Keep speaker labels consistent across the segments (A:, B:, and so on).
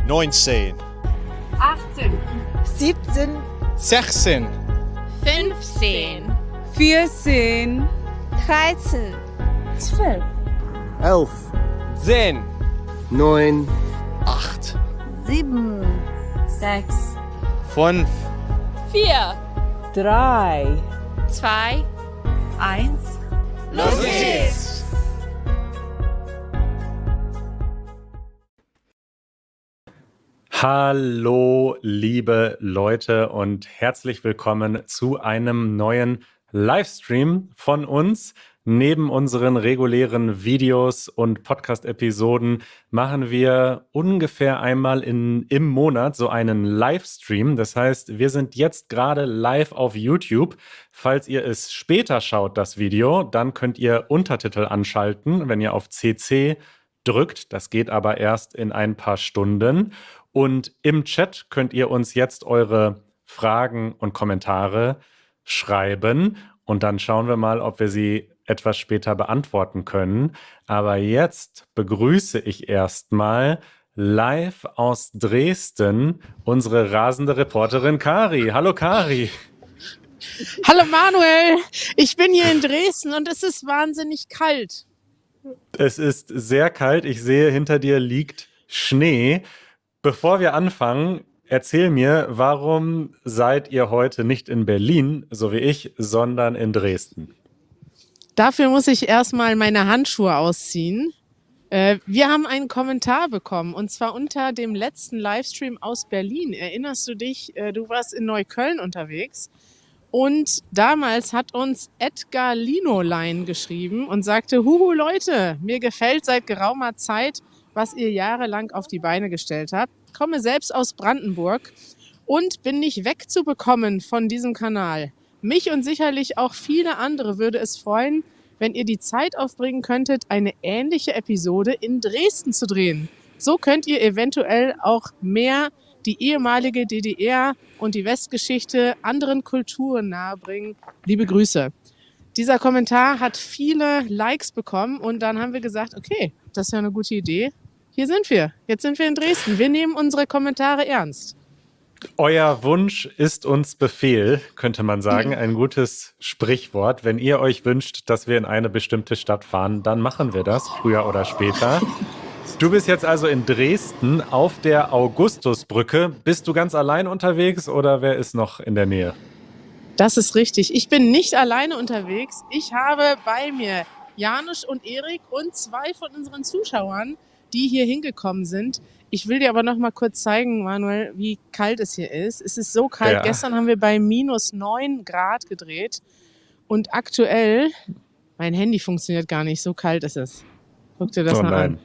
A: 19,
B: 18,
C: 17,
A: 16,
B: 15,
C: 14,
D: 13,
C: 12,
E: 11,
A: 10,
E: 9,
A: 8,
D: 7,
C: 6,
A: 5,
B: 4,
C: 3,
B: 2,
C: 1.
B: los geht's!
F: Hallo, liebe Leute und herzlich willkommen zu einem neuen Livestream von uns. Neben unseren regulären Videos und Podcast-Episoden machen wir ungefähr einmal im Monat so einen Livestream. Das heißt, wir sind jetzt gerade live auf YouTube. Falls ihr es später schaut, das Video, dann könnt ihr Untertitel anschalten, wenn ihr auf CC drückt. Das geht aber erst in ein paar Stunden. Und im Chat könnt ihr uns jetzt eure Fragen und Kommentare schreiben. Und dann schauen wir mal, ob wir sie etwas später beantworten können. Aber jetzt begrüße ich erstmal live aus Dresden unsere rasende Reporterin Kari. Hallo Kari.
G: Hallo Manuel, ich bin hier in Dresden und es ist wahnsinnig kalt.
F: Es ist sehr kalt. Ich sehe, hinter dir liegt Schnee. Bevor wir anfangen, erzähl mir, warum seid ihr heute nicht in Berlin, so wie ich, sondern in Dresden?
G: Dafür muss ich erstmal meine Handschuhe ausziehen. Wir haben einen Kommentar bekommen und zwar unter dem letzten Livestream aus Berlin. Erinnerst du dich, du warst in Neukölln unterwegs und damals hat uns Edgar Linolein geschrieben und sagte, Huhu Leute, mir gefällt seit geraumer Zeit, was ihr jahrelang auf die Beine gestellt habt. Komme selbst aus Brandenburg und bin nicht wegzubekommen von diesem Kanal. Mich und sicherlich auch viele andere würde es freuen, wenn ihr die Zeit aufbringen könntet, eine ähnliche Episode in Dresden zu drehen. So könnt ihr eventuell auch mehr die ehemalige DDR und die Westgeschichte anderen Kulturen nahebringen. Liebe Grüße. Dieser Kommentar hat viele Likes bekommen und dann haben wir gesagt, okay, das ist ja eine gute Idee. Hier sind wir. Jetzt sind wir in Dresden. Wir nehmen unsere Kommentare ernst.
F: Euer Wunsch ist uns Befehl, könnte man sagen. Ein gutes Sprichwort. Wenn ihr euch wünscht, dass wir in eine bestimmte Stadt fahren, dann machen wir das, früher oder später. Du bist jetzt also in Dresden auf der Augustusbrücke. Bist du ganz allein unterwegs oder wer ist noch in der Nähe?
G: Das ist richtig. Ich bin nicht alleine unterwegs. Ich habe bei mir Janusz und Erik und 2 von unseren Zuschauern, die hier hingekommen sind. Ich will dir aber noch mal kurz zeigen, Manuel, wie kalt es hier ist. Es ist so kalt.
F: Ja.
G: Gestern haben wir bei minus 9 Grad gedreht. Und aktuell, mein Handy funktioniert gar nicht, so kalt ist es. Guck dir das mal an.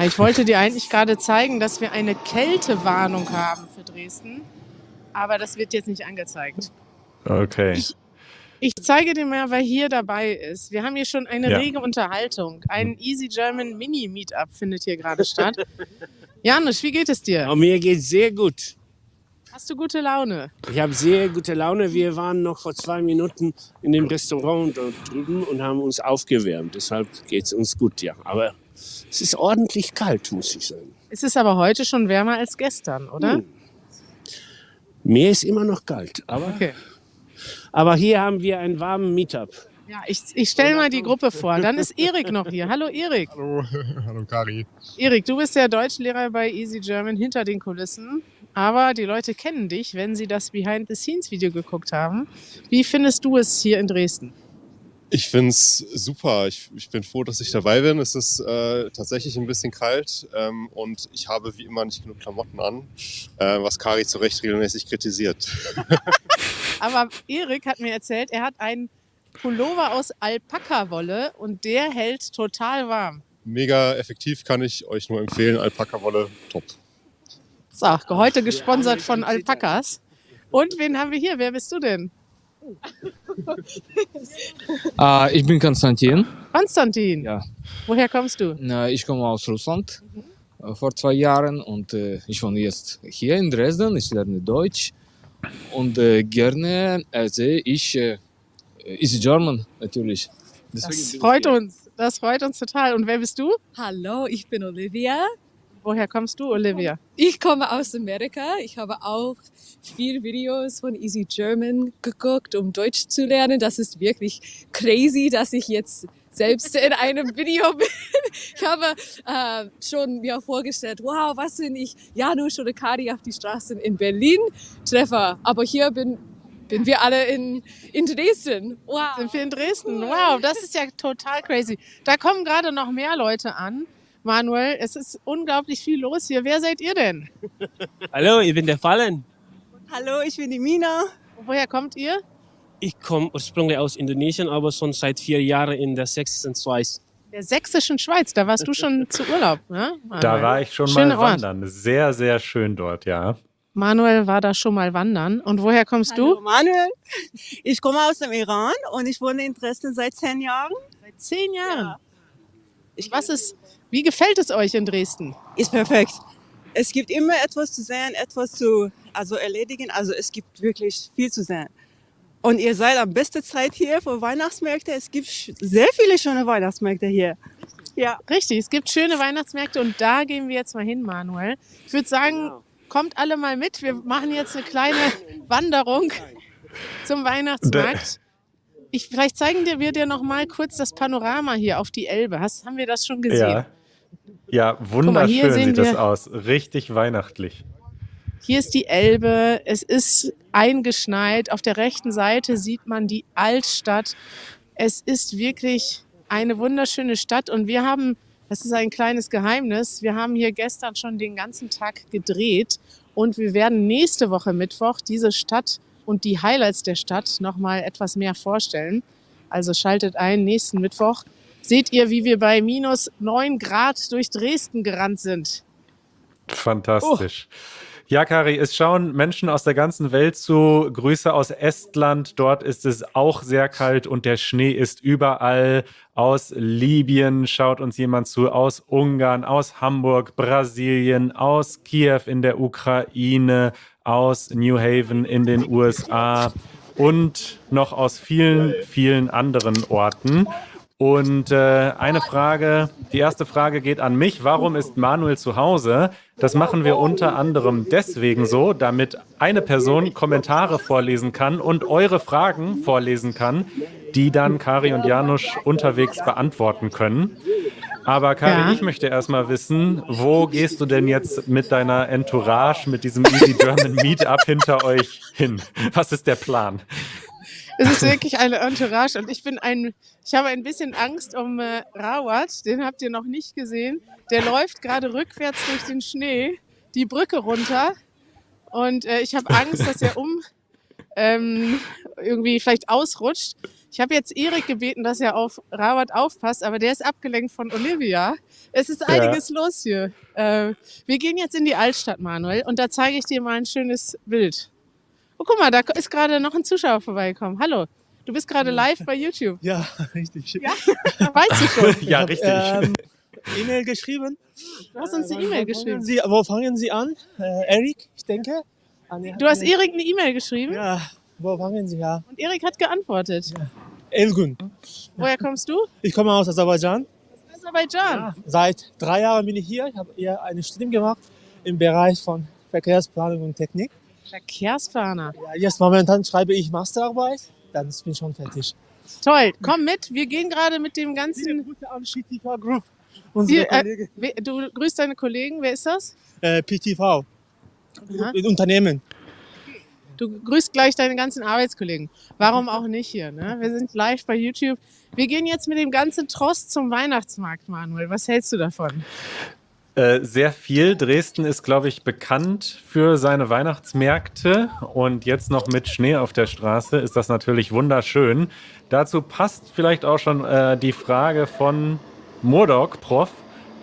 G: Ich wollte dir eigentlich gerade zeigen, dass wir eine Kältewarnung haben für Dresden. Aber das wird jetzt nicht angezeigt.
F: Okay.
G: Ich zeige dir mal, wer hier dabei ist. Wir haben hier schon eine rege Unterhaltung. Ein Easy German Mini-Meetup findet hier gerade statt. Janusz, wie geht es dir?
E: Oh, mir geht's sehr gut.
G: Hast du gute Laune?
E: Ich habe sehr gute Laune. Wir waren noch vor 2 Minuten in dem Restaurant dort drüben und haben uns aufgewärmt. Deshalb geht's uns gut, ja. Aber es ist ordentlich kalt, muss ich sagen.
G: Es ist aber heute schon wärmer als gestern, oder?
E: Mir ist immer noch kalt,
G: Okay.
E: aber hier haben wir einen warmen Meetup.
G: Ja, ich stelle mal die Gruppe vor. Dann ist Erik noch hier. Hallo Erik.
A: Hallo Kari.
G: Erik, du bist der Deutschlehrer bei Easy German hinter den Kulissen. Aber die Leute kennen dich, wenn sie das Behind-the-Scenes-Video geguckt haben. Wie findest du es hier in Dresden?
H: Ich finde es super. Ich bin froh, dass ich dabei bin. Es ist tatsächlich ein bisschen kalt und ich habe wie immer nicht genug Klamotten an, was Kari zu Recht regelmäßig kritisiert.
G: Aber Erik hat mir erzählt, er hat einen Pullover aus Alpaka-Wolle und der hält total warm.
H: Mega effektiv, kann ich euch nur empfehlen. Alpaka-Wolle, top.
G: So, heute gesponsert von Alpakas. Und wen haben wir hier? Wer bist du denn?
I: Ich bin Konstantin.
G: Konstantin?
I: Ja.
G: Woher kommst du?
I: Ich komme aus Russland vor 2 Jahren und ich wohne jetzt hier in Dresden. Ich lerne Deutsch und gerne sehe ich Easy German natürlich.
G: Das freut uns total. Und wer bist du?
J: Hallo, ich bin Olivia.
G: Woher kommst du, Olivia?
J: Ich komme aus Amerika. Ich habe auch viele Videos von Easy German geguckt, um Deutsch zu lernen. Das ist wirklich crazy, dass ich jetzt selbst in einem Video bin. Ich habe schon mir vorgestellt, wow, was, wenn ich Janusz oder Kari auf die Straßen in Berlin treffe. Aber hier bin wir alle in Dresden. Wow.
G: Sind wir in Dresden? Wow, das ist ja total crazy. Da kommen gerade noch mehr Leute an. Manuel, es ist unglaublich viel los hier. Wer seid ihr denn?
K: Hallo, ich bin der Fallen.
L: Hallo, ich bin die Mina.
G: Woher kommt ihr?
K: Ich komme ursprünglich aus Indonesien, aber schon seit 4 Jahren in der sächsischen Schweiz.
G: Der sächsischen Schweiz, da warst du schon zu Urlaub, ne? Manuel?
F: Da war ich schon
G: Schöner
F: mal
G: Ort.
F: wandern. Sehr, sehr schön dort, ja.
G: Manuel war da schon mal wandern. Und woher kommst
L: Hallo,
G: du?
L: Manuel. Ich komme aus dem Iran und ich wohne in Dresden seit 10 Jahren.
G: Seit 10 Jahren?
L: Ja.
G: Wie gefällt es euch in Dresden?
L: Ist perfekt. Es gibt immer etwas zu sehen, etwas zu erledigen. Also es gibt wirklich viel zu sehen. Und ihr seid am besten Zeit hier für Weihnachtsmärkte. Es gibt sehr viele schöne Weihnachtsmärkte hier. Ja.
G: Richtig, es gibt schöne Weihnachtsmärkte und da gehen wir jetzt mal hin, Manuel. Ich würde sagen, kommt alle mal mit. Wir machen jetzt eine kleine Wanderung zum Weihnachtsmarkt. Vielleicht zeigen wir dir noch mal kurz das Panorama hier auf die Elbe. Haben wir das schon gesehen?
F: Ja, wunderschön sieht das aus. Richtig weihnachtlich.
G: Hier ist die Elbe. Es ist eingeschneit. Auf der rechten Seite sieht man die Altstadt. Es ist wirklich eine wunderschöne Stadt. Und das ist ein kleines Geheimnis, wir haben hier gestern schon den ganzen Tag gedreht. Und wir werden nächste Woche Mittwoch diese Stadt und die Highlights der Stadt noch mal etwas mehr vorstellen. Also schaltet ein, nächsten Mittwoch seht ihr, wie wir bei minus 9 Grad durch Dresden gerannt sind.
F: Fantastisch. Ja, Kari, es schauen Menschen aus der ganzen Welt zu. Grüße aus Estland. Dort ist es auch sehr kalt und der Schnee ist überall. Aus Libyen schaut uns jemand zu, aus Ungarn, aus Hamburg, Brasilien, aus Kiew in der Ukraine, aus New Haven in den USA und noch aus vielen, vielen anderen Orten. Und eine Frage, die erste Frage geht an mich. Warum ist Manuel zu Hause? Das machen wir unter anderem deswegen so, damit eine Person Kommentare vorlesen kann und eure Fragen vorlesen kann, die dann Kari und Janusz unterwegs beantworten können. Aber Kari, ich möchte erstmal wissen, wo gehst du denn jetzt mit deiner Entourage, mit diesem Easy German Meetup hinter euch hin? Was ist der Plan?
G: Es ist wirklich eine Entourage und ich habe ein bisschen Angst um Rawat, den habt ihr noch nicht gesehen. Der läuft gerade rückwärts durch den Schnee, die Brücke runter und ich habe Angst, dass er irgendwie vielleicht ausrutscht. Ich habe jetzt Erik gebeten, dass er auf Rawat aufpasst, aber der ist abgelenkt von Olivia. Es ist einiges los hier. Wir gehen jetzt in die Altstadt, Manuel, und da zeige ich dir mal ein schönes Bild. Oh, guck mal, da ist gerade noch ein Zuschauer vorbeigekommen. Hallo, du bist gerade live bei YouTube.
M: Ja, richtig.
G: Ja, weißt du schon.
F: Ja, richtig.
M: E-Mail geschrieben.
G: Du hast uns eine E-Mail geschrieben.
M: Wo fangen Sie an? Erik, ich denke.
G: Du hast Erik eine E-Mail geschrieben?
M: Ja, wo fangen Sie an?
G: Und Erik hat geantwortet.
M: Ja. Elgun.
G: Woher kommst du?
M: Ich komme aus Aserbaidschan.
G: Aus Aserbaidschan?
M: Ja, seit 3 Jahren bin ich hier. Ich habe hier eine Studium gemacht im Bereich von Verkehrsplanung und Technik.
G: Verkehrsplaner.
M: Ja, jetzt momentan schreibe ich Masterarbeit, dann bin ich schon fertig.
G: Toll, komm mit, wir gehen gerade mit dem ganzen...
M: Grüße an PTV Group, unsere Kollegen.
G: Du grüßt deine Kollegen, wer ist das?
M: PTV, Unternehmen.
G: Du grüßt gleich deine ganzen Arbeitskollegen. Warum auch nicht hier, ne? Wir sind live bei YouTube. Wir gehen jetzt mit dem ganzen Tross zum Weihnachtsmarkt, Manuel. Was hältst du davon?
F: Sehr viel. Dresden ist, glaube ich, bekannt für seine Weihnachtsmärkte und jetzt noch mit Schnee auf der Straße ist das natürlich wunderschön. Dazu passt vielleicht auch schon die Frage von Murdoch, Prof.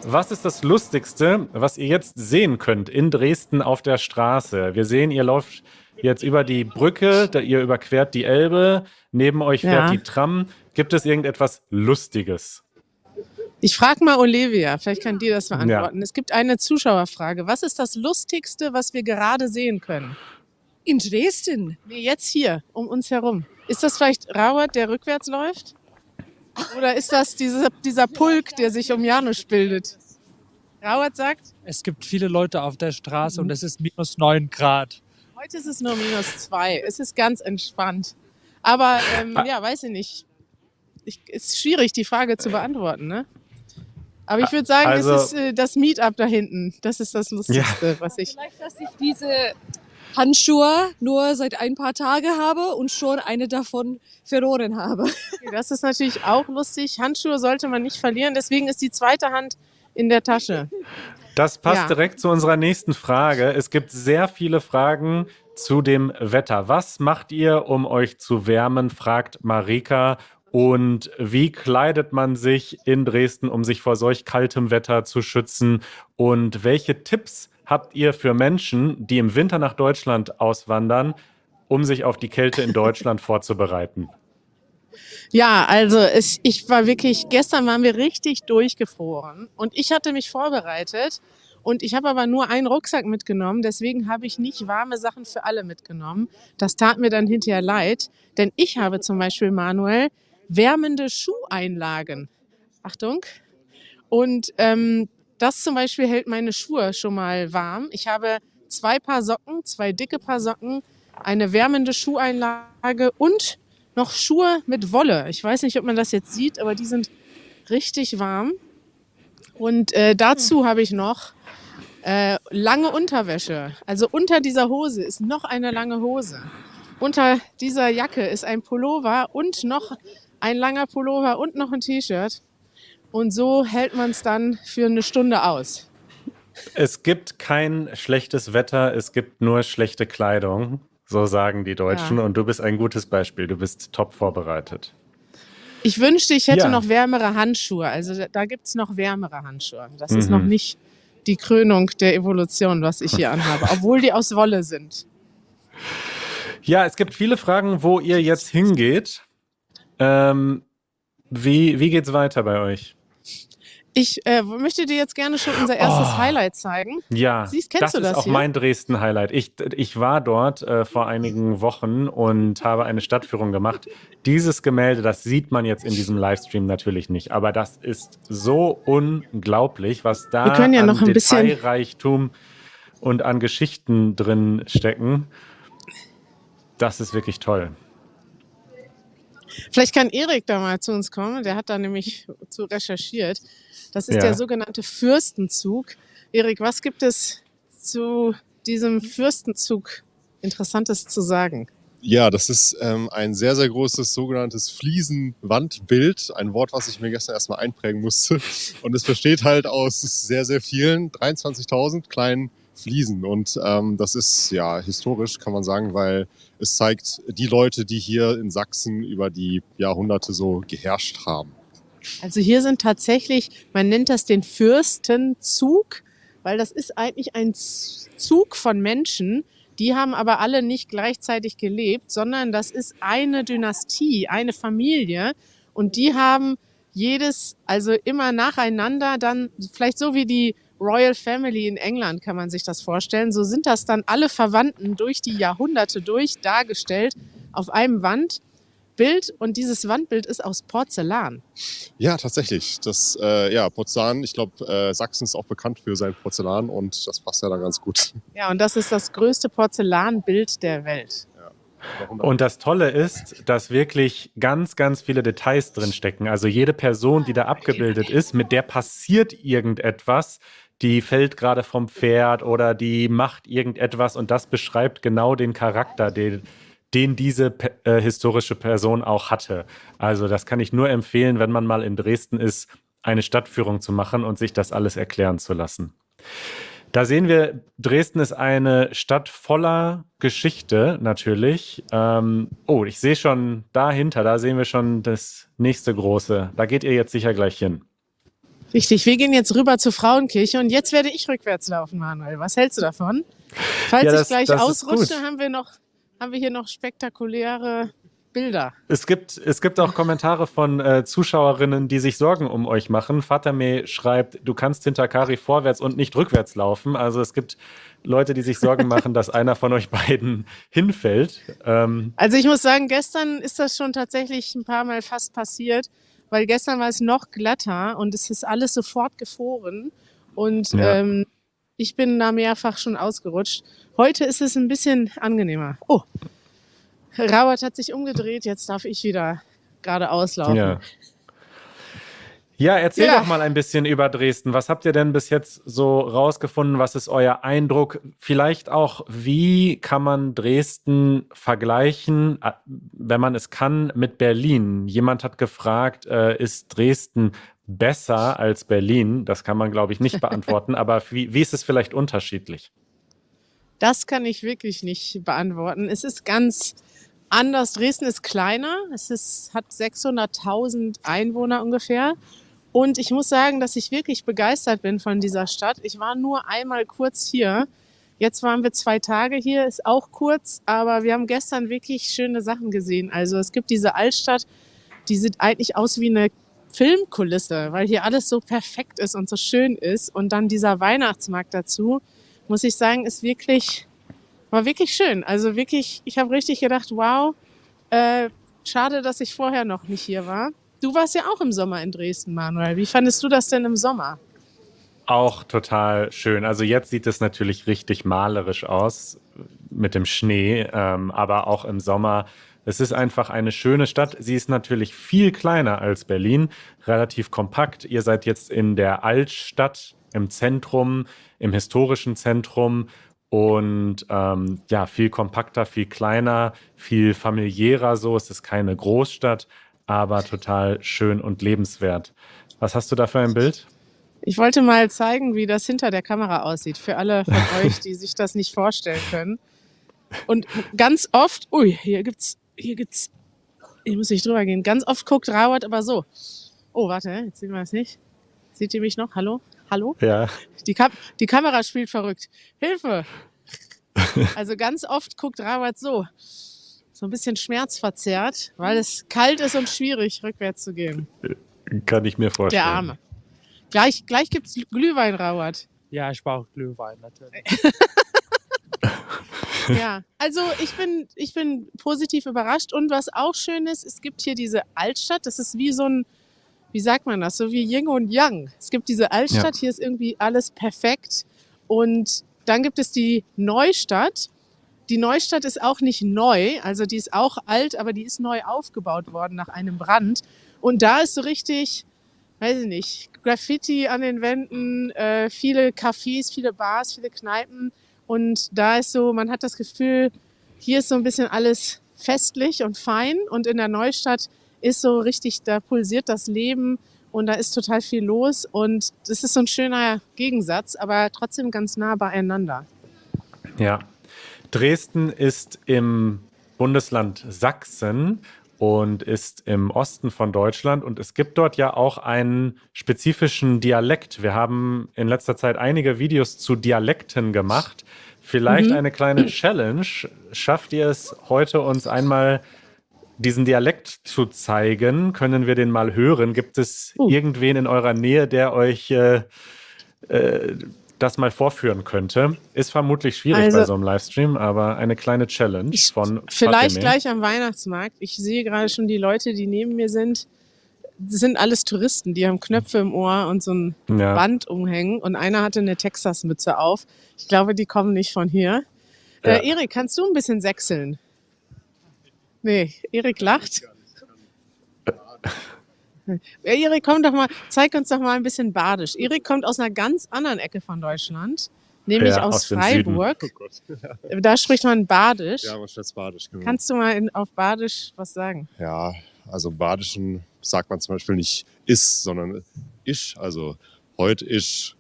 F: Was ist das Lustigste, was ihr jetzt sehen könnt in Dresden auf der Straße? Wir sehen, ihr lauft jetzt über die Brücke, ihr überquert die Elbe, neben euch fährt die Tram. Gibt es irgendetwas Lustiges?
G: Ich frage mal Olivia, vielleicht kann die das beantworten. Ja. Es gibt eine Zuschauerfrage. Was ist das Lustigste, was wir gerade sehen können?
J: In Dresden?
G: Nee, jetzt hier, um uns herum. Ist das vielleicht Rawat, der rückwärts läuft? Oder ist das dieser Pulk, der sich um Janusz bildet? Rauert sagt,
M: Es gibt viele Leute auf der Straße und es ist -9 Grad.
G: heute ist es nur -2. Es ist ganz entspannt. Aber ja, weiß ich nicht. Ist schwierig, die Frage zu beantworten, ne? Aber ich würde sagen,
F: Also-
G: es ist das Meetup da hinten. Das ist das Lustigste, was ich...
J: Vielleicht, dass ich diese Handschuhe nur seit ein paar Tagen habe und schon eine davon verloren habe.
G: Das ist natürlich auch lustig. Handschuhe sollte man nicht verlieren, deswegen ist die zweite Hand in der Tasche.
F: Das passt
G: Ja.
F: direkt zu unserer nächsten Frage. Es gibt sehr viele Fragen zu dem Wetter. Was macht ihr, um euch zu wärmen, fragt Marika. Und wie kleidet man sich in Dresden, um sich vor solch kaltem Wetter zu schützen? Und welche Tipps habt ihr für Menschen, die im Winter nach Deutschland auswandern, um sich auf die Kälte in Deutschland vorzubereiten?
G: Ja, also ich war wirklich, gestern waren wir richtig durchgefroren und ich hatte mich vorbereitet und ich habe aber nur einen Rucksack mitgenommen, deswegen habe ich nicht warme Sachen für alle mitgenommen. Das tat mir dann hinterher leid, denn ich habe zum Beispiel, Manuel, wärmende Schuheinlagen. Achtung. Und das zum Beispiel hält meine Schuhe schon mal warm. Ich habe 2 Paar Socken, 2 dicke Paar Socken, eine wärmende Schuheinlage und noch Schuhe mit Wolle. Ich weiß nicht, ob man das jetzt sieht, aber die sind richtig warm. Und dazu habe ich noch lange Unterwäsche. Also unter dieser Hose ist noch eine lange Hose. Unter dieser Jacke ist ein Pullover und noch ein langer Pullover und noch ein T-Shirt. Und so hält man es dann für eine Stunde aus.
F: Es gibt kein schlechtes Wetter, es gibt nur schlechte Kleidung. So sagen die Deutschen.
G: Ja.
F: Und du bist ein gutes Beispiel. Du bist top vorbereitet.
G: Ich wünschte, ich hätte
F: Ja.
G: noch wärmere Handschuhe. Also da gibt es noch wärmere Handschuhe. Das ist noch nicht die Krönung der Evolution, was ich hier anhabe, obwohl die aus Wolle sind.
F: Ja, es gibt viele Fragen, wo ihr jetzt hingeht. Wie geht's weiter bei euch?
G: Ich möchte dir jetzt gerne schon unser erstes Highlight zeigen.
F: Ja,
G: Kennst
F: das
G: du
F: ist
G: das
F: auch
G: hier?
F: mein Dresden-Highlight. Ich war dort vor einigen Wochen und habe eine Stadtführung gemacht. Dieses Gemälde, das sieht man jetzt in diesem Livestream natürlich nicht, aber das ist so unglaublich, was da
G: Wir können ja
F: an
G: noch ein bisschen-
F: Detailreichtum und an Geschichten drin stecken. Das ist wirklich toll.
G: Vielleicht kann Erik da mal zu uns kommen. Der hat da nämlich zu recherchiert. Das ist
F: Ja.
G: der sogenannte Fürstenzug. Erik, was gibt es zu diesem Fürstenzug Interessantes zu sagen?
H: Ja, das ist ein sehr, sehr großes sogenanntes Fliesenwandbild. Ein Wort, was ich mir gestern erstmal einprägen musste. Und es besteht halt aus sehr, sehr vielen, 23.000 kleinen Fliesen. Und das ist ja historisch, kann man sagen, weil es zeigt die Leute, die hier in Sachsen über die Jahrhunderte so geherrscht haben.
G: Also hier sind tatsächlich, man nennt das den Fürstenzug, weil das ist eigentlich ein Zug von Menschen, die haben aber alle nicht gleichzeitig gelebt, sondern das ist eine Dynastie, eine Familie und die haben also immer nacheinander dann, vielleicht so wie die Royal Family in England kann man sich das vorstellen, so sind das dann alle Verwandten durch die Jahrhunderte durch dargestellt auf einem Wandbild und dieses Wandbild ist aus Porzellan.
H: Ja, tatsächlich. Das Porzellan, ich glaube, Sachsen ist auch bekannt für sein Porzellan und das passt ja da ganz gut.
G: Ja, und das ist das größte Porzellanbild der Welt.
F: Und das Tolle ist, dass wirklich ganz, ganz viele Details drinstecken. Also jede Person, die da abgebildet ist, mit der passiert irgendetwas, die fällt gerade vom Pferd oder die macht irgendetwas und das beschreibt genau den Charakter, den diese historische Person auch hatte. Also das kann ich nur empfehlen, wenn man mal in Dresden ist, eine Stadtführung zu machen und sich das alles erklären zu lassen. Da sehen wir, Dresden ist eine Stadt voller Geschichte natürlich. Ich sehe schon dahinter, da sehen wir schon das nächste große. Da geht ihr jetzt sicher gleich hin.
G: Richtig, wir gehen jetzt rüber zur Frauenkirche und jetzt werde ich rückwärts laufen, Manuel. Was hältst du davon? Falls
F: Ja,
G: ich gleich
F: das ist
G: ausrutsche,
F: gut.
G: haben wir hier noch spektakuläre Bilder.
F: Es gibt auch Kommentare von Zuschauerinnen, die sich Sorgen um euch machen. Fatame schreibt, du kannst hinter Kari vorwärts und nicht rückwärts laufen. Also es gibt Leute, die sich Sorgen machen, dass einer von euch beiden hinfällt.
G: Also ich muss sagen, gestern ist das schon tatsächlich ein paar Mal fast passiert, weil gestern war es noch glatter und es ist alles sofort gefroren. Und
F: Ja.
G: ich bin da mehrfach schon ausgerutscht. Heute ist es ein bisschen angenehmer. Oh, Robert hat sich umgedreht, jetzt darf ich wieder geradeaus laufen.
F: Ja. Ja, erzähl
G: Ja.
F: doch mal ein bisschen über Dresden. Was habt ihr denn bis jetzt so rausgefunden? Was ist euer Eindruck? Vielleicht auch, wie kann man Dresden vergleichen, wenn man es kann, mit Berlin? Jemand hat gefragt, ist Dresden besser als Berlin? Das kann man, glaube ich, nicht beantworten. Aber wie ist es vielleicht unterschiedlich?
G: Das kann ich wirklich nicht beantworten. Es ist ganz anders. Dresden ist kleiner. Hat 600.000 Einwohner ungefähr. Und ich muss sagen, dass ich wirklich begeistert bin von dieser Stadt. Ich war nur einmal kurz hier. Jetzt waren wir 2 Tage hier, ist auch kurz, aber wir haben gestern wirklich schöne Sachen gesehen. Also es gibt diese Altstadt, die sieht eigentlich aus wie eine Filmkulisse, weil hier alles so perfekt ist und so schön ist. Und dann dieser Weihnachtsmarkt dazu, muss ich sagen, war wirklich schön. Also wirklich, ich habe richtig gedacht, wow, schade, dass ich vorher noch nicht hier war. Du warst ja auch im Sommer in Dresden, Manuel. Wie fandest du das denn im Sommer?
F: Auch total schön. Also jetzt sieht es natürlich richtig malerisch aus mit dem Schnee, aber auch im Sommer. Es ist einfach eine schöne Stadt. Sie ist natürlich viel kleiner als Berlin, relativ kompakt. Ihr seid jetzt in der Altstadt, im Zentrum, im historischen Zentrum und ja, viel kompakter, viel kleiner, viel familiärer so. Es ist keine Großstadt, aber total schön und lebenswert. Was hast du da für ein Bild?
G: Ich wollte mal zeigen, wie das hinter der Kamera aussieht, für alle von euch, die sich das nicht vorstellen können. Und ganz oft, hier muss ich drüber gehen. Ganz oft guckt Robert aber so. Oh, warte, jetzt sehen wir es nicht. Seht ihr mich noch? Hallo? Hallo?
F: Ja.
G: Die Kamera spielt verrückt. Hilfe! Also ganz oft guckt Robert so ein bisschen schmerzverzerrt, weil es kalt ist und schwierig, rückwärts zu gehen.
F: Kann ich mir vorstellen.
G: Der Arme. Gleich gibt's Glühwein, Robert.
M: Ja, ich brauche Glühwein natürlich.
G: Ja, also ich bin positiv überrascht. Und was auch schön ist, es gibt hier diese Altstadt. Das ist wie so ein, wie sagt man das, so wie Yin und Yang. Es gibt diese Altstadt, hier ist irgendwie alles perfekt. Und dann gibt es die Neustadt. Die Neustadt ist auch nicht neu, also die ist auch alt, aber die ist neu aufgebaut worden nach einem Brand. Und da ist so richtig, weiß ich nicht, Graffiti an den Wänden, viele Cafés, viele Bars, viele Kneipen. Und da ist so, man hat das Gefühl, hier ist so ein bisschen alles festlich und fein. Und in der Neustadt ist so richtig, da pulsiert das Leben und da ist total viel los. Und das ist so ein schöner Gegensatz, aber trotzdem ganz nah beieinander.
F: Ja. Dresden ist im Bundesland Sachsen und ist im Osten von Deutschland. Und es gibt dort ja auch einen spezifischen Dialekt. Wir haben in letzter Zeit einige Videos zu Dialekten gemacht. Vielleicht eine kleine Challenge. Schafft ihr es heute, uns einmal diesen Dialekt zu zeigen? Können wir den mal hören? Gibt es irgendwen in eurer Nähe, der euch das mal vorführen könnte? Ist vermutlich schwierig bei so einem Livestream, aber eine kleine Challenge von
G: Vielleicht
F: Fatime.
G: gleich am Weihnachtsmarkt. Ich sehe gerade schon die Leute, die neben mir sind. Das sind alles Touristen, die haben Knöpfe im Ohr und so ein Band umhängen. Und einer hatte eine Texas-Mütze auf. Ich glaube, die kommen nicht von hier.
F: Ja.
G: Erik, kannst du ein bisschen sächseln? Nee, Erik lacht. Erik, komm doch mal, zeig uns doch mal ein bisschen Badisch. Erik kommt aus einer ganz anderen Ecke von Deutschland, nämlich aus
F: dem
G: Freiburg.
H: Oh
G: Da spricht man Badisch.
H: Ja, man spricht Badisch, genau.
G: Kannst du mal auf Badisch was sagen?
H: Ja, also im Badischen sagt man zum Beispiel nicht is, sondern isch. Also heute isch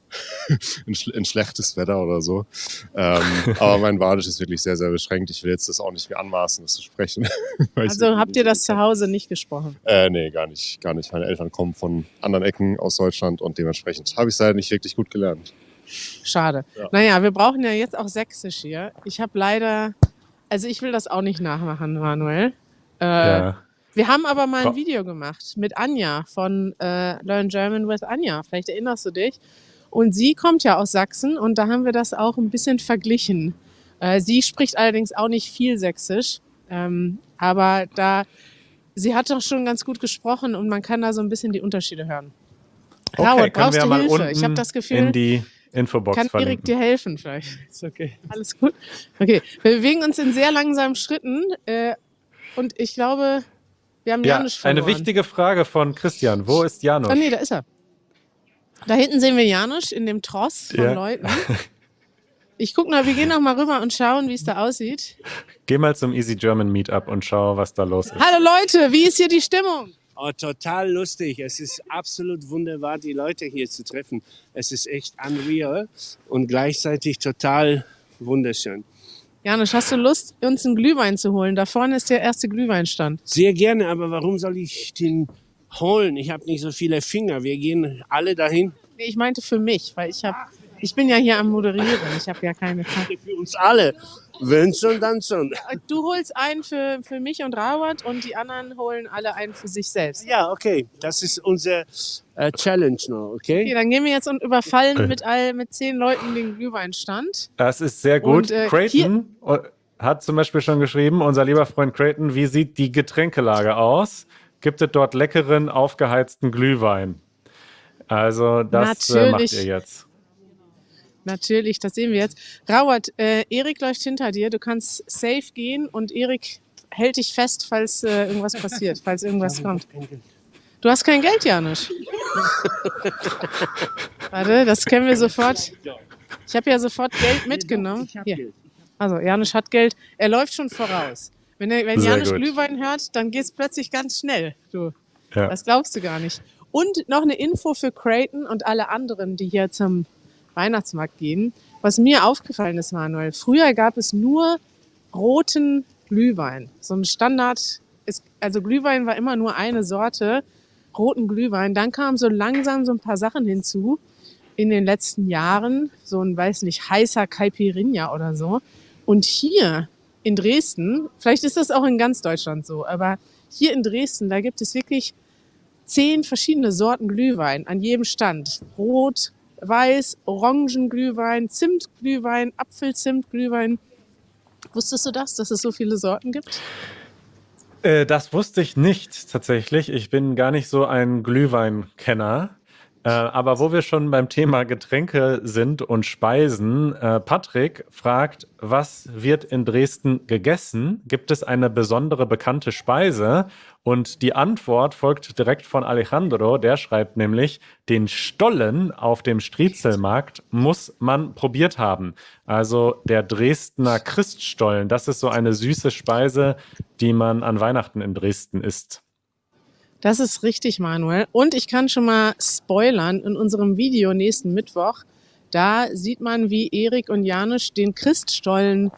H: ein schlechtes Wetter oder so. Aber mein Badisch ist wirklich sehr, sehr beschränkt. Ich will jetzt das auch nicht mehr anmaßen, das zu sprechen.
G: Also habt ihr das zu Hause nicht gesprochen?
H: Nee, gar nicht. Meine Eltern kommen von anderen Ecken aus Deutschland und dementsprechend habe ich es leider nicht wirklich gut gelernt.
G: Schade.
H: Ja.
G: Naja, wir brauchen ja jetzt auch Sächsisch hier. Ich habe leider, also ich will das auch nicht nachmachen, Manuel. Wir haben aber mal ein Video gemacht mit Anja von Learn German with Anja. Vielleicht erinnerst du dich. Und sie kommt ja aus Sachsen und da haben wir das auch ein bisschen verglichen. Sie spricht allerdings auch nicht viel Sächsisch, aber sie hat doch schon ganz gut gesprochen und man kann da so ein bisschen die Unterschiede hören. Raut,
F: können
G: brauchst
F: wir
G: du
F: mal
G: Hilfe?
F: unten
G: Ich habe das Gefühl,
F: in die Infobox
G: kann Erik
F: verlinken.
G: dir helfen vielleicht? Ist okay. Alles gut? Okay, wir bewegen uns in sehr langsamen Schritten und ich glaube, wir haben
F: Ja,
G: Janusz verloren.
F: eine wichtige Frage von Christian. Wo ist Janusz?
G: Ah nee, da ist er. Da hinten sehen wir Janusz in dem Tross von
F: Ja.
G: Leuten. Ich guck mal, wir gehen noch mal rüber und schauen, wie es da aussieht.
F: Geh mal zum Easy German Meetup und schau, was da los ist.
G: Hallo Leute, wie ist hier die Stimmung?
E: Oh, total lustig. Es ist absolut wunderbar, die Leute hier zu treffen. Es ist echt unreal und gleichzeitig total wunderschön.
G: Janusz, hast du Lust, uns einen Glühwein zu holen? Da vorne ist der erste Glühweinstand.
E: Sehr gerne, aber warum soll ich den holen? Ich habe nicht so viele Finger. Wir gehen alle dahin.
G: Nee, ich meinte für mich, weil ich bin ja hier am Moderieren. Ich habe ja keine Zeit.
E: Für uns alle. Wenn schon, dann schon.
G: Du holst einen für mich und Rawat und die anderen holen alle einen für sich selbst.
E: Ja, okay. Das ist unser Challenge noch, okay?
G: Okay, dann gehen wir jetzt und überfallen mit 10 Leuten den Glühweinstand.
F: Das ist sehr gut.
G: Und,
F: Creighton hat zum Beispiel schon geschrieben, unser lieber Freund Creighton, wie sieht die Getränkelage aus? Gibt es dort leckeren, aufgeheizten Glühwein? Also das macht ihr jetzt.
G: Natürlich, das sehen wir jetzt. Rawat, Erik läuft hinter dir. Du kannst safe gehen und Erik hält dich fest, falls irgendwas passiert, falls irgendwas kommt. Du hast kein Geld, Janusz. Warte, das kennen wir sofort. Ich habe ja sofort Geld mitgenommen. Hier. Also, Janusz hat Geld. Er läuft schon voraus. Wenn Janusz Glühwein hört, dann geht es plötzlich ganz schnell. Du,
F: ja.
G: Das glaubst du gar nicht. Und noch eine Info für Creighton und alle anderen, die hier zum Weihnachtsmarkt gehen. Was mir aufgefallen ist, Manuel, früher gab es nur roten Glühwein. So ein Standard, also Glühwein war immer nur eine Sorte, roten Glühwein. Dann kamen so langsam so ein paar Sachen hinzu in den letzten Jahren. So ein, weiß nicht, heißer Caipirinha oder so. Und hier in Dresden, vielleicht ist das auch in ganz Deutschland so, aber hier in Dresden, da gibt es wirklich 10 verschiedene Sorten Glühwein an jedem Stand. Rot, Weiß, Orangenglühwein, Zimtglühwein, Apfelzimtglühwein. Wusstest du das, dass es so viele Sorten gibt?
F: Das wusste ich nicht tatsächlich. Ich bin gar nicht so ein Glühweinkenner. Aber wo wir schon beim Thema Getränke sind und Speisen, Patrick fragt, was wird in Dresden gegessen? Gibt es eine besondere bekannte Speise? Und die Antwort folgt direkt von Alejandro, der schreibt nämlich, den Stollen auf dem Striezelmarkt muss man probiert haben. Also der Dresdner Christstollen, das ist so eine süße Speise, die man an Weihnachten in Dresden isst.
G: Das ist richtig, Manuel. Und ich kann schon mal spoilern, in unserem Video nächsten Mittwoch, da sieht man, wie Erik und Janusz den Christstollen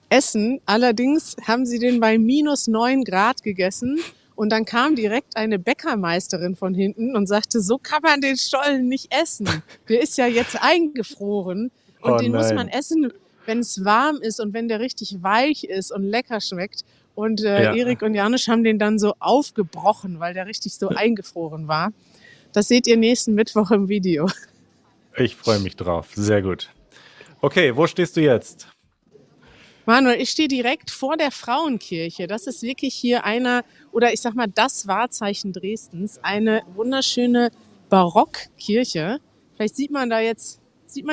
G: essen. Allerdings haben sie den bei -9 Grad gegessen. Und dann kam direkt eine Bäckermeisterin von hinten und sagte, so kann man den Stollen nicht essen. Der ist ja jetzt eingefroren. Und den muss man essen, wenn es warm ist und wenn der richtig weich ist und lecker schmeckt. Und Erik und Janusz haben den dann so aufgebrochen, weil der richtig so eingefroren war. Das seht ihr nächsten Mittwoch im Video.
F: Ich freue mich drauf. Sehr gut. Okay, wo stehst du jetzt?
G: Manuel, ich stehe direkt vor der Frauenkirche. Das ist wirklich hier ich sag mal, das Wahrzeichen Dresdens. Eine wunderschöne Barockkirche. Vielleicht sieht man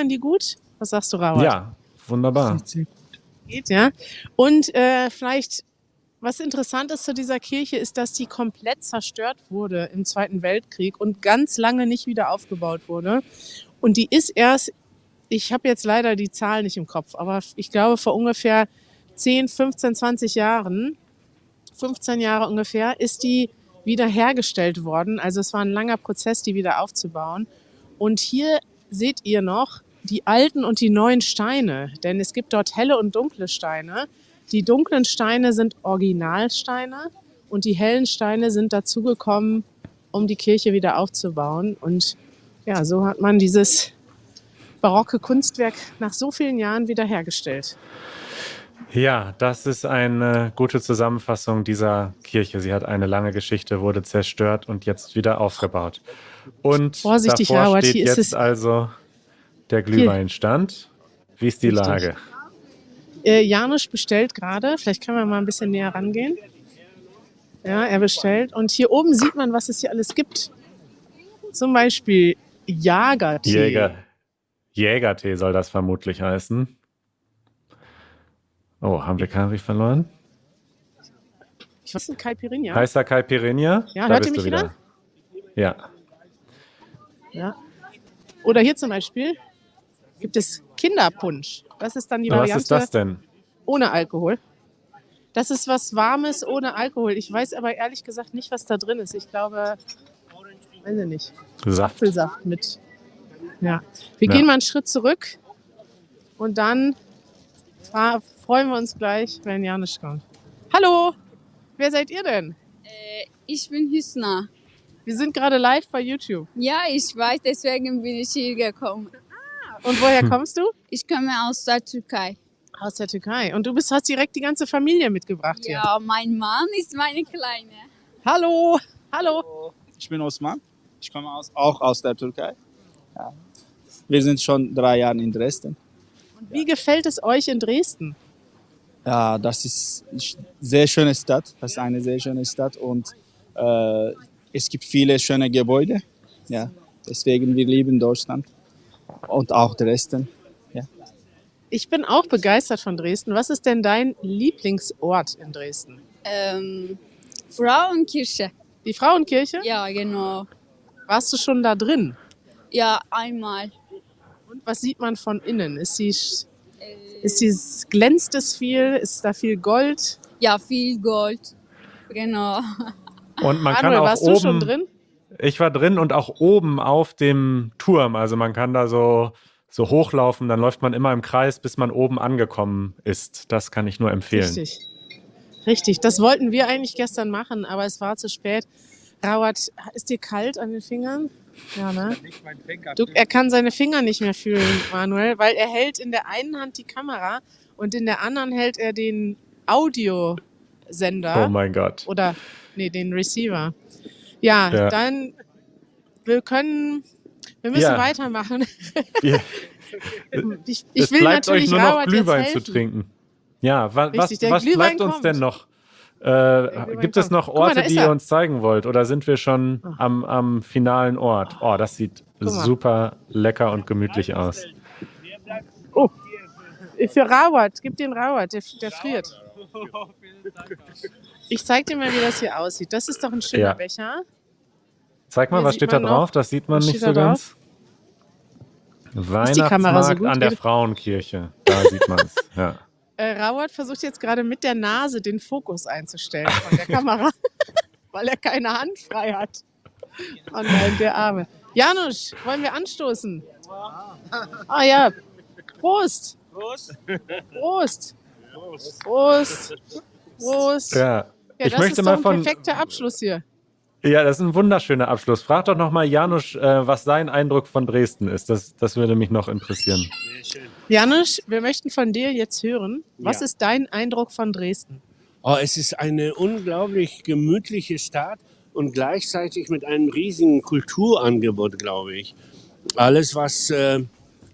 G: die gut? Was sagst du, Rawat?
F: Ja, wunderbar.
G: Geht, ja. Und vielleicht, was interessant ist zu dieser Kirche, ist, dass die komplett zerstört wurde im Zweiten Weltkrieg und ganz lange nicht wieder aufgebaut wurde. Und die ist erst, ich habe jetzt leider die Zahl nicht im Kopf, aber ich glaube vor ungefähr 10, 15, 20 Jahren, 15 Jahre ungefähr, ist die wieder hergestellt worden. Also es war ein langer Prozess, die wieder aufzubauen. Und hier seht ihr noch die alten und die neuen Steine, denn es gibt dort helle und dunkle Steine. Die dunklen Steine sind Originalsteine und die hellen Steine sind dazugekommen, um die Kirche wieder aufzubauen. Und ja, so hat man dieses barocke Kunstwerk nach so vielen Jahren wieder hergestellt.
F: Ja, das ist eine gute Zusammenfassung dieser Kirche. Sie hat eine lange Geschichte, wurde zerstört und jetzt wieder aufgebaut. Und
G: Vorsichtig,
F: davor
G: Howard,
F: steht
G: hier ist
F: jetzt also der Glühweinstand. Wie ist die
G: Richtig.
F: Lage?
G: Janusz bestellt gerade. Vielleicht können wir mal ein bisschen näher rangehen. Ja, er bestellt. Und hier oben sieht man, was es hier alles gibt. Zum Beispiel Jagertee.
F: Jägertee soll das vermutlich heißen. Oh, haben wir Kari verloren?
G: Ich weiß nicht, Caipirinha.
F: Heißer Caipirinha?
G: Ja,
F: Da
G: hört ihr
F: bist
G: mich
F: du
G: wieder?
F: Ja.
G: Ja. Oder hier zum Beispiel gibt es Kinderpunsch. Das ist dann die
F: Was
G: Variante
F: ist das denn?
G: ohne Alkohol. Das ist was Warmes ohne Alkohol. Ich weiß aber ehrlich gesagt nicht, was da drin ist. Ich glaube, weiß ich nicht.
F: Saft.
G: Apfelsaft mit. Ja. Wir
F: Ja.
G: gehen mal einen Schritt zurück und dann freuen wir uns gleich, wenn Janusz kommt. Hallo, wer seid ihr denn?
N: Ich bin Hüsna.
G: Wir sind gerade live bei YouTube.
N: Ja, ich weiß, deswegen bin ich hier gekommen.
G: Und woher kommst du?
N: Ich komme aus der Türkei.
G: Aus der Türkei. Und du hast direkt die ganze Familie mitgebracht hier.
N: Ja, mein Mann ist meine Kleine.
G: Hallo. Hallo.
O: Ich bin Osman. Ich komme auch aus der Türkei. Ja. Wir sind schon 3 Jahre in Dresden.
G: Und wie gefällt es euch in Dresden?
O: Ja, das ist eine sehr schöne Stadt. Das ist eine sehr schöne Stadt und es gibt viele schöne Gebäude. Ja, deswegen wir lieben Deutschland und auch Dresden. Ja.
G: Ich bin auch begeistert von Dresden. Was ist denn dein Lieblingsort in Dresden?
N: Frauenkirche.
G: Die Frauenkirche?
N: Ja, genau.
G: Warst du schon da drin?
N: Ja, einmal.
G: Und was sieht man von innen? Glänzt es viel? Ist da viel Gold?
N: Ja, viel Gold. Genau.
F: Und man kann
G: Manuel,
F: auch
G: warst
F: oben,
G: du schon drin?
F: Ich war drin und auch oben auf dem Turm. Also man kann da so hochlaufen, dann läuft man immer im Kreis, bis man oben angekommen ist. Das kann ich nur empfehlen.
G: Richtig. Das wollten wir eigentlich gestern machen, aber es war zu spät. Rawat, ist dir kalt an den Fingern? Ja, ne? Er kann seine Finger nicht mehr fühlen, Manuel, weil er hält in der einen Hand die Kamera und in der anderen hält er den Audiosender.
F: Oh mein Gott.
G: Oder, den Receiver. Ja, dann, wir müssen weitermachen. Ich
F: es
G: will
F: bleibt euch
G: natürlich
F: nur noch
G: Rawat
F: Glühwein
G: jetzt
F: zu
G: helfen.
F: trinken. Ja, was
G: Glühwein
F: bleibt uns
G: kommt.
F: denn noch? Gibt es noch
G: Guck mal,
F: Orte,
G: da ist
F: die ihr
G: er.
F: uns zeigen wollt? Oder sind wir schon am finalen Ort? Oh, das sieht
G: Guck mal.
F: super lecker und gemütlich aus.
G: Oh, für Rawat, gib den Rawat, der friert. Ich zeig dir mal, wie das hier aussieht. Das ist doch ein schöner
F: Ja.
G: Becher.
F: Zeig mal,
G: Hier
F: was
G: sieht
F: steht da
G: man
F: drauf?
G: noch.
F: Das sieht man
G: Was
F: nicht
G: steht
F: so
G: da
F: ganz.
G: Ist die Kamera so
F: Weihnachtsmarkt
G: gut?
F: an der Frauenkirche. Da sieht man es. Ja.
G: Rawat versucht jetzt gerade mit der Nase den Fokus einzustellen von der Kamera, weil er keine Hand frei hat. Oh nein, der Arme. Janusz, wollen wir anstoßen? Ah ja. Prost. Prost. Prost.
F: Ja. Ich
G: Das
F: möchte
G: ist
F: mal
G: doch
F: von.
G: ein perfekter Abschluss hier.
F: Ja, das ist ein wunderschöner Abschluss. Frag doch noch mal Janusz, was sein Eindruck von Dresden ist. Das würde mich noch interessieren.
G: Janusz, wir möchten von dir jetzt hören. Was
E: Ja.
G: ist dein Eindruck von Dresden?
E: Oh, es ist eine unglaublich gemütliche Stadt und gleichzeitig mit einem riesigen Kulturangebot, glaube ich. Alles, was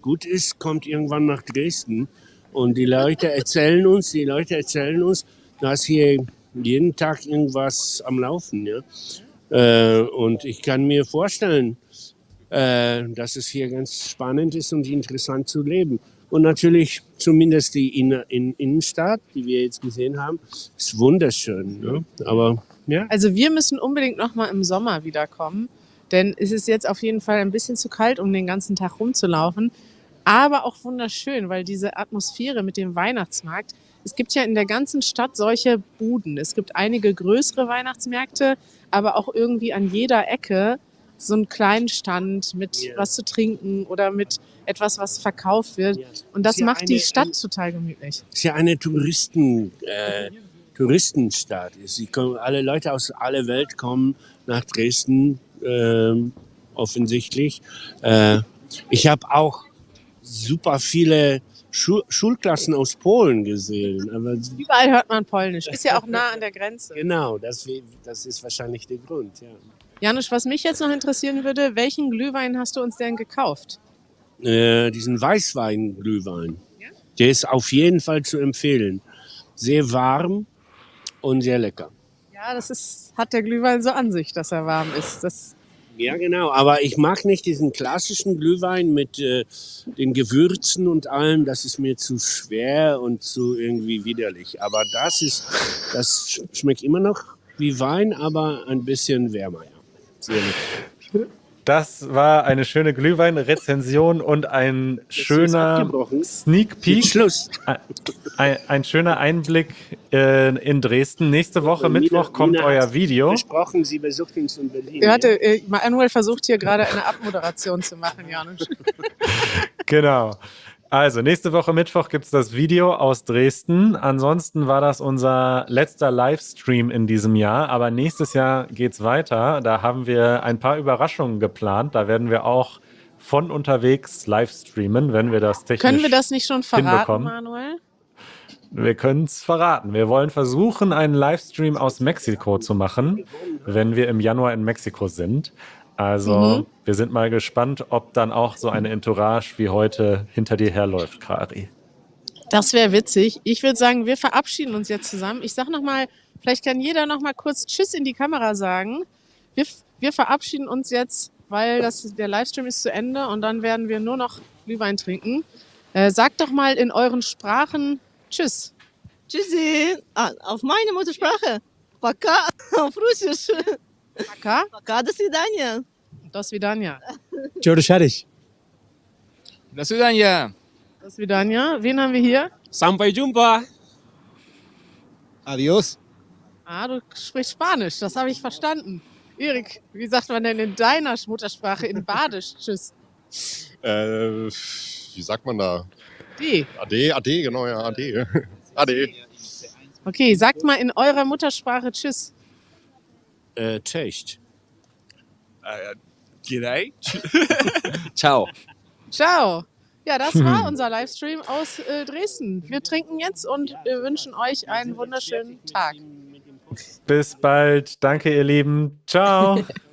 E: gut ist, kommt irgendwann nach Dresden. Und die Leute erzählen uns, du hast hier jeden Tag irgendwas am Laufen. Ja? Und ich kann mir vorstellen, dass es hier ganz spannend ist und interessant zu leben. Und natürlich zumindest die Innenstadt, die wir jetzt gesehen haben, ist wunderschön. Ne? Aber ja.
G: Also wir müssen unbedingt noch mal im Sommer wiederkommen, denn es ist jetzt auf jeden Fall ein bisschen zu kalt, um den ganzen Tag rumzulaufen. Aber auch wunderschön, weil diese Atmosphäre mit dem Weihnachtsmarkt, es gibt ja in der ganzen Stadt solche Buden. Es gibt einige größere Weihnachtsmärkte, aber auch irgendwie an jeder Ecke so einen kleinen Stand mit was zu trinken oder mit etwas, was verkauft wird. Und das
E: Ist ja
G: macht die
E: eine-
G: Stadt total gemütlich.
E: Es ist ja eine Touristenstadt. Alle Leute aus aller Welt kommen nach Dresden, offensichtlich. Ich habe auch super viele Schulklassen aus Polen gesehen. Aber
G: Überall hört man Polnisch. Ist ja auch nah an der Grenze.
E: genau, das ist wahrscheinlich der Grund. Ja.
G: Janusz, was mich jetzt noch interessieren würde, welchen Glühwein hast du uns denn gekauft?
E: Diesen Weißwein-Glühwein, der ist auf jeden Fall zu empfehlen. Sehr warm und sehr lecker.
G: Ja, hat der Glühwein so an sich, dass er warm ist.
E: Ja, genau. Aber ich mag nicht diesen klassischen Glühwein mit den Gewürzen und allem. Das ist mir zu schwer und zu irgendwie widerlich. Aber das schmeckt immer noch wie Wein, aber ein bisschen wärmer. Ja. Sehr lecker.
F: Das war eine schöne Glühwein-Rezension und ein schöner Sneak Peek.
E: Schluss.
F: Ein schöner Einblick in Dresden. Nächste Woche Mittwoch kommt euer Video.
E: Versprochen, sie besucht uns in Berlin.
G: Warte, Manuel versucht hier gerade eine Abmoderation zu machen, Janusz.
F: Genau. Also, nächste Woche Mittwoch gibt es das Video aus Dresden. Ansonsten war das unser letzter Livestream in diesem Jahr. Aber nächstes Jahr geht's weiter. Da haben wir ein paar Überraschungen geplant. Da werden wir auch von unterwegs livestreamen, wenn wir das technisch
G: Können wir das nicht schon verraten,
F: hinbekommen.
G: Manuel?
F: Wir können es verraten. Wir wollen versuchen, einen Livestream aus Mexiko zu machen, wenn wir im Januar in Mexiko sind. Also, wir sind mal gespannt, ob dann auch so eine Entourage wie heute hinter dir herläuft, Kari.
G: Das wäre witzig. Ich würde sagen, wir verabschieden uns jetzt zusammen. Ich sage nochmal, vielleicht kann jeder nochmal kurz Tschüss in die Kamera sagen. Wir verabschieden uns jetzt, weil der Livestream ist zu Ende und dann werden wir nur noch Glühwein trinken. Sagt doch mal in euren Sprachen Tschüss.
L: Tschüssi. Auf meine Muttersprache. Пока. Auf Russisch.
G: Пока.
L: Пока. До свидания.
G: До свидания.
M: Joe Shadish.
I: До свидания.
G: До свидания. Wen haben wir hier?
K: Sampai jumpa.
A: Adios.
G: Ah, du sprichst Spanisch. Das habe ich verstanden. Erik, wie sagt man denn in deiner Muttersprache in Badisch Tschüss?
H: Wie sagt man da? Ade, genau, ja, Ade. Ade.
G: Okay, sagt mal in eurer Muttersprache Tschüss.
E: Cześć.
I: G'day. Ciao.
G: Ciao. Ja, das war unser Livestream aus Dresden. Wir trinken jetzt und wir wünschen euch einen wunderschönen Tag.
F: Bis bald. Danke, ihr Lieben. Ciao.